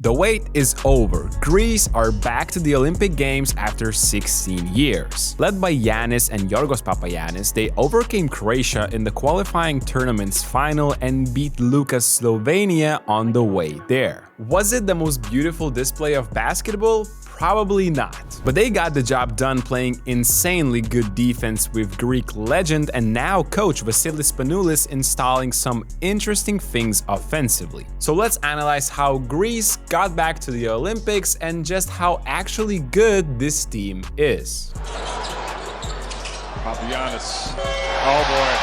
The wait is over. Greece are back to the Olympic Games after 16 years. Led by Giannis and Yorgos Papagiannis, they overcame Croatia in the qualifying tournament's final and beat Luka's Slovenia on the way there. Was it the most beautiful display of basketball? Probably not. But they got the job done playing insanely good defense with Greek legend and now coach Vassilis Spanoulis installing some interesting things offensively. So let's analyze how Greece got back to the Olympics and just how actually good this team is. Papagiannis. Oh boy.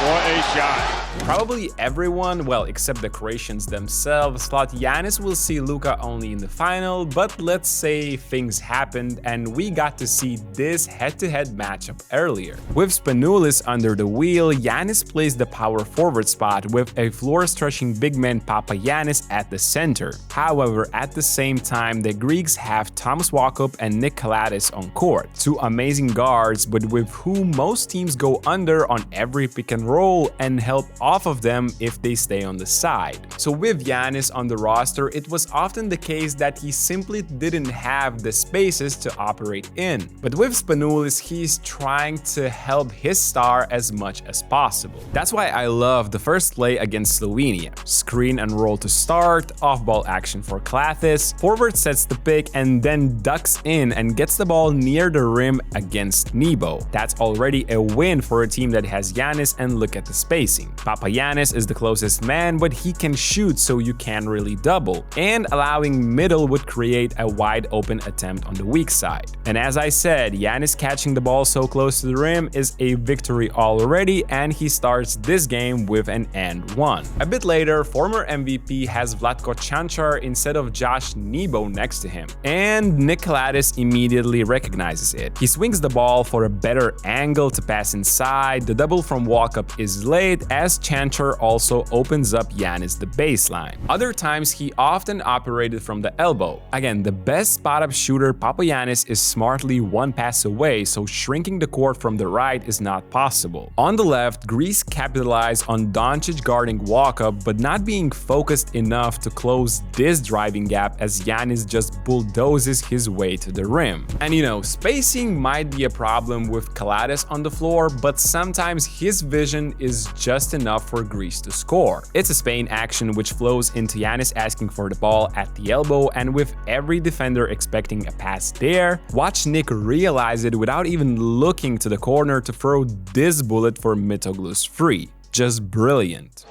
What a shot. Probably everyone, well, except the Croatians themselves, thought Giannis will see Luka only in the final, but let's say things happened and we got to see this head-to-head matchup earlier. With Spanoulis under the wheel, Giannis plays the power forward spot with a floor-stretching big man Papagiannis at the center. However, at the same time, the Greeks have Thomas Walkup and Nick Kaladis on court, two amazing guards, but with whom most teams go under on every pick and roll and help off of them if they stay on the side. So with Giannis on the roster, it was often the case that he simply didn't have the spaces to operate in. But with Spanoulis, he's trying to help his star as much as possible. That's why I love the first play against Slovenia. Screen and roll to start, off-ball action for Kaladis, forward sets the pick and then ducks in and gets the ball near the rim against Nebo. That's already a win for a team that has Giannis, and look at the spacing. Papagiannis is the closest man, but he can shoot, so you can't really double, and allowing middle would create a wide open attempt on the weak side. And as I said, Giannis catching the ball so close to the rim is a victory already, and he starts this game with an and one. A bit later, former MVP has Vlatko Cancar instead of Josh Nebo next to him, and Nick Kaladis immediately recognizes it. He swings the ball for a better angle to pass inside, the double from Walkup is late, as Cancar also opens up Giannis the baseline. Other times he often operated from the elbow. Again, the best spot-up shooter Papagiannis is smartly one pass away, so shrinking the court from the right is not possible. On the left, Greece capitalized on Doncic guarding Walkup, but not being focused enough to close this driving gap as Giannis just bulldozes his way to the rim. And spacing might be a problem with Kaladis on the floor, but sometimes his vision is just enough for Greece to score. It's a Spain action which flows into Giannis asking for the ball at the elbow, and with every defender expecting a pass there, watch Nick realize it without even looking to the corner to throw this bullet for Mitoglu's free. Just brilliant.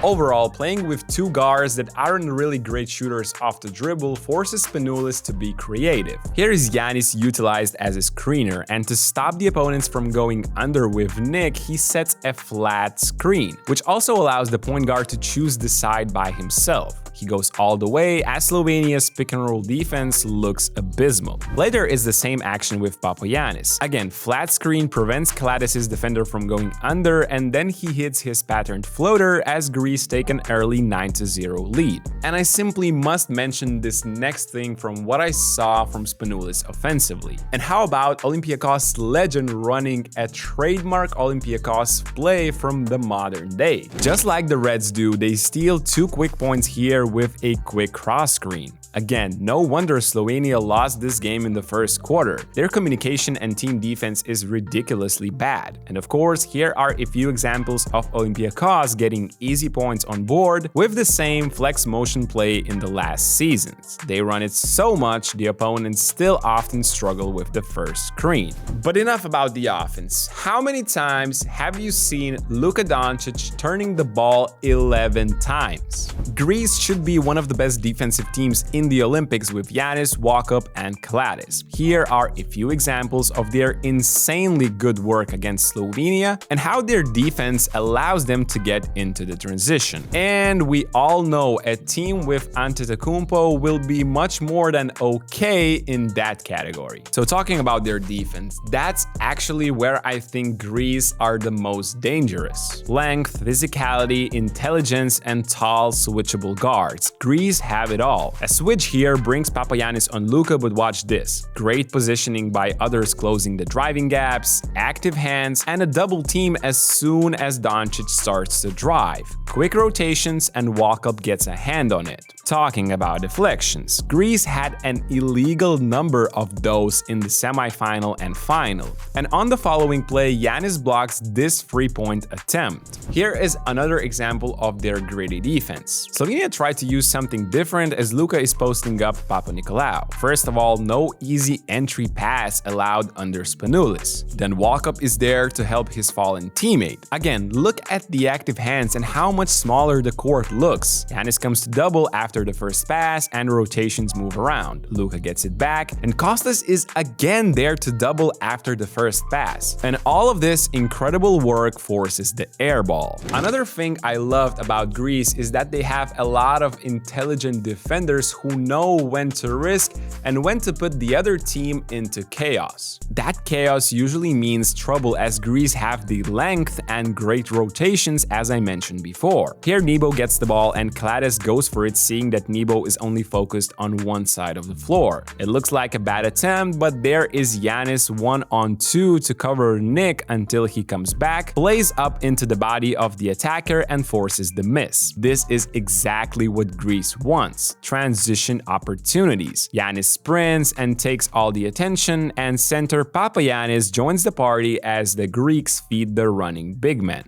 Overall, playing with two guards that aren't really great shooters off the dribble forces Spanoulis to be creative. Here is Giannis utilized as a screener, and to stop the opponents from going under with Nick, he sets a flat screen, which also allows the point guard to choose the side by himself. He goes all the way as Slovenia's pick-and-roll defense looks abysmal. Later is the same action with Papagiannis. Again, flat screen prevents Kaladis' defender from going under, and then he hits his patterned floater as Greece take an early 9-0 lead. And I simply must mention this next thing from what I saw from Spanoulis offensively. And how about Olympiacos legend running a trademark Olympiacos play from the modern day? Just like the Reds do, they steal two quick points here with a quick cross screen. Again, no wonder Slovenia lost this game in the first quarter. Their communication and team defense is ridiculously bad. And of course, here are a few examples of Olympiacos getting easy points on board with the same flex motion play in the last seasons. They run it so much, the opponents still often struggle with the first screen. But enough about the offense. How many times have you seen Luka Doncic turning the ball 11 times? Greece should be one of the best defensive teams in the Olympics with Giannis, Walkup, and Kaladis. Here are a few examples of their insanely good work against Slovenia and how their defense allows them to get into the transition. And we all know a team with Antetokounmpo will be much more than okay in that category. So talking about their defense, that's actually where I think Greece are the most dangerous. Length, physicality, intelligence, and tall switchable guards. Greece have it all. A switch switch here brings Papagiannis on Luka, but watch this. Great positioning by others closing the driving gaps, active hands, and a double team as soon as Doncic starts to drive. Quick rotations and walk-up gets a hand on it. Talking about deflections, Greece had an illegal number of those in the semi-final and final. And on the following play, Giannis blocks this three-point attempt. Here is another example of their gritty defense. Slovenia tried to use something different as Luka is posting up Papanikolaou. First of all, no easy entry pass allowed under Spanoulis. Then walk-up is there to help his fallen teammate. Again, look at the active hands and how much smaller the court looks. Giannis comes to double after the first pass and rotations move around. Luka gets it back and Kostas is again there to double after the first pass. And all of this incredible work forces the air ball. Another thing I loved about Greece is that they have a lot of intelligent defenders who know when to risk and when to put the other team into chaos. That chaos usually means trouble as Greece have the length and great rotations as I mentioned before. Here Nebo gets the ball and Piraeus goes for it, seeing that Nebo is only focused on one side of the floor. It looks like a bad attempt, but there is Giannis 1-on-2 to cover Nick until he comes back, plays up into the body of the attacker and forces the miss. This is exactly what Greece wants: transition opportunities. Giannis sprints and takes all the attention, and center Papagiannis joins the party as the Greeks feed the running big men.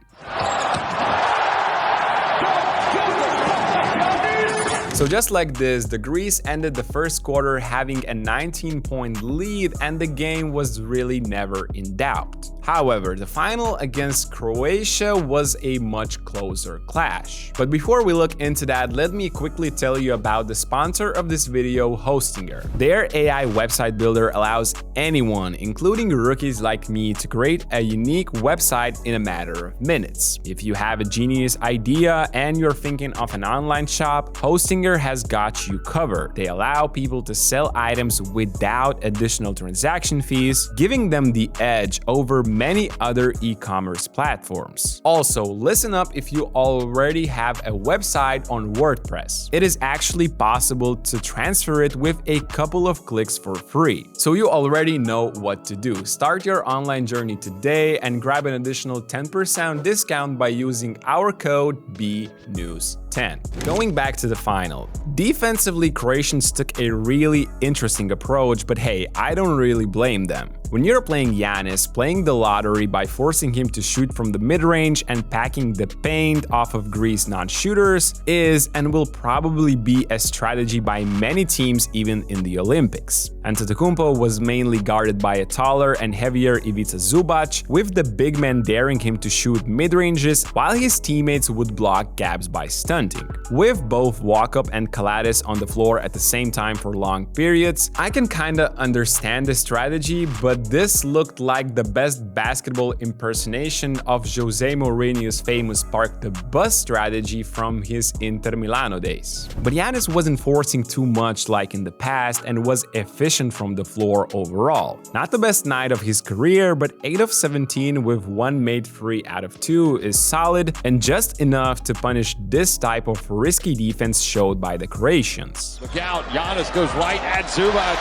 So just like this, the Greece ended the first quarter having a 19-point lead and the game was really never in doubt. However, the final against Croatia was a much closer clash. But before we look into that, let me quickly tell you about the sponsor of this video, Hostinger. Their AI website builder allows anyone, including rookies like me, to create a unique website in a matter of minutes. If you have a genius idea and you're thinking of an online shop, Hostinger has got you covered. They allow people to sell items without additional transaction fees, giving them the edge over many other e-commerce platforms. Also, listen up if you already have a website on WordPress. It is actually possible to transfer it with a couple of clicks for free. So you already know what to do. Start your online journey today and grab an additional 10% discount by using our code BNews10. Going back to the final. Defensively, Croatians took a really interesting approach, but hey, I don't really blame them. When you're playing Giannis, playing the lottery by forcing him to shoot from the mid-range and packing the paint off of Greece non-shooters is and will probably be a strategy by many teams even in the Olympics. Antetokounmpo was mainly guarded by a taller and heavier Ivica Zubac, with the big man daring him to shoot mid-ranges while his teammates would block gaps by stunting. With both walk-up and Piraeus on the floor at the same time for long periods, I can kinda understand the strategy, but this looked like the best basketball impersonation of Jose Mourinho's famous park the bus strategy from his Inter Milano days. But Giannis wasn't forcing too much like in the past and was efficient from the floor overall. Not the best night of his career, but 8 of 17 with 1 made 3 out of 2 is solid and just enough to punish this type of risky defense showed by the Croatians. Look out, Giannis goes right at Zubac.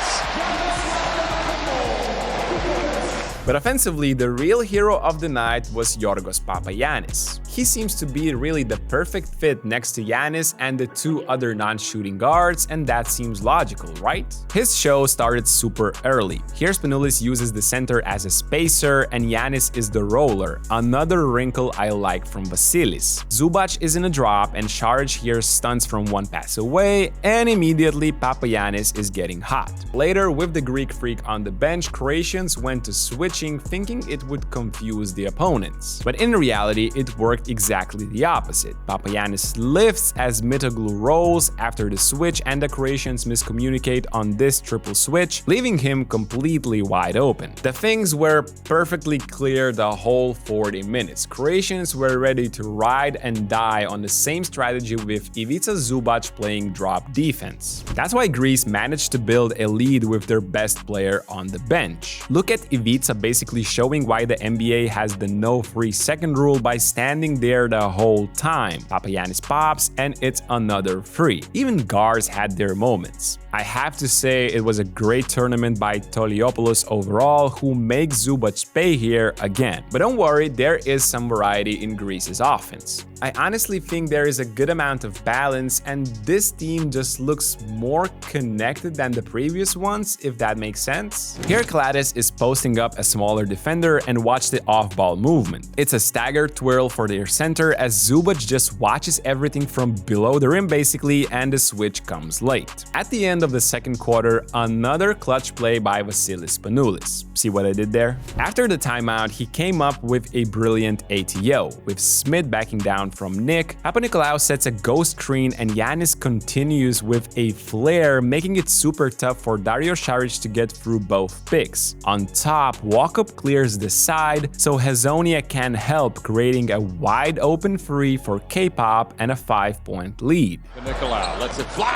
But offensively, the real hero of the night was Giorgos Papagiannis. He seems to be really the perfect fit next to Giannis and the 2 other non-shooting guards, and that seems logical, right? His show started super early. Here Spanoulis uses the center as a spacer and Giannis is the roller, another wrinkle I like from Vassilis. Zubac is in a drop and Šarić here stunts from 1 pass away, and immediately Papagiannis is getting hot. Later, with the Greek freak on the bench, Croatians went to switch thinking it would confuse the opponents. But in reality, it worked exactly the opposite. Papagiannis lifts as Mitoglu rolls after the switch and the Croatians miscommunicate on this triple switch, leaving him completely wide open. The things were perfectly clear the whole 40 minutes. Croatians were ready to ride and die on the same strategy with Ivica Zubac playing drop defense. That's why Greece managed to build a lead with their best player on the bench. Look at Ivica basically showing why the NBA has the no free second rule by standing there the whole time. Papagiannis pops and it's another free. Even guards had their moments. I have to say it was a great tournament by Toliopoulos overall, who makes Zubac pay here again. But don't worry, there is some variety in Greece's offense. I honestly think there is a good amount of balance, and this team just looks more connected than the previous ones, if that makes sense. Here Kalaitis is posting up a smaller defender, and watch the off-ball movement. It's a staggered twirl for their center as Zubac just watches everything from below the rim basically, and the switch comes late. At the end of the second quarter, another clutch play by Vassilis Spanoulis. See what I did there? After the timeout, he came up with a brilliant ATO, with Smith backing down from Nick. Papanikolaou sets a ghost screen and Giannis continues with a flare, making it super tough for Dario Saric to get through both picks. On top, Walkup clears the side, so Hazonia can help, creating a wide open free for K-Pop and a 5-point lead. Papanikolaou lets it fly!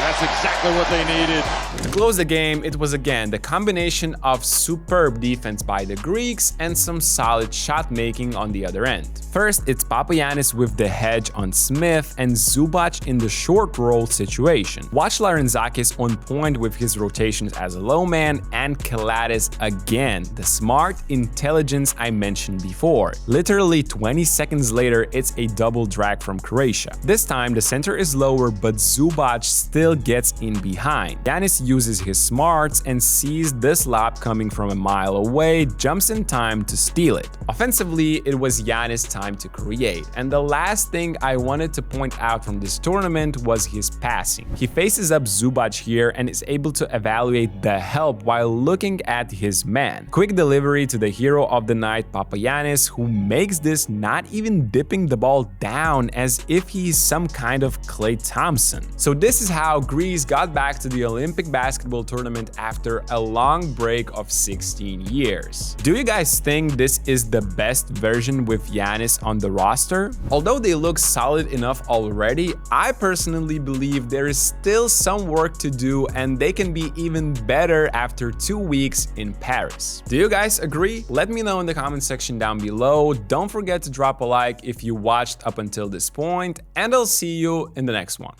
That's exactly what they needed. To close the game, it was again the combination of superb defense by the Greeks and some solid shot making on the other end. First, it's Papagiannis with the hedge on Smith and Zubac in the short roll situation. Watch Larenzakis on point with his rotations as a low man, and Kalaitis again, the smart intelligence I mentioned before. Literally 20 seconds later, it's a double drag from Croatia. This time the center is lower, but Zubac still gets in behind. Giannis uses his smarts and sees this lob coming from a mile away, jumps in time to steal it. Offensively, it was Giannis' time to create, and the last thing I wanted to point out from this tournament was his passing. He faces up Zubac here and is able to evaluate the help while looking at his man. Quick delivery to the hero of the night, Papagiannis, who makes this not even dipping the ball down as if he's some kind of Klay Thompson. So this is how Greece got back to the Olympic basketball tournament after a long break of 16 years. Do you guys think this is the best version with Giannis on the roster? Although they look solid enough already, I personally believe there is still some work to do and they can be even better after 2 weeks in Paris. Do you guys agree? Let me know in the comment section down below. Don't forget to drop a like if you watched up until this point, and I'll see you in the next one.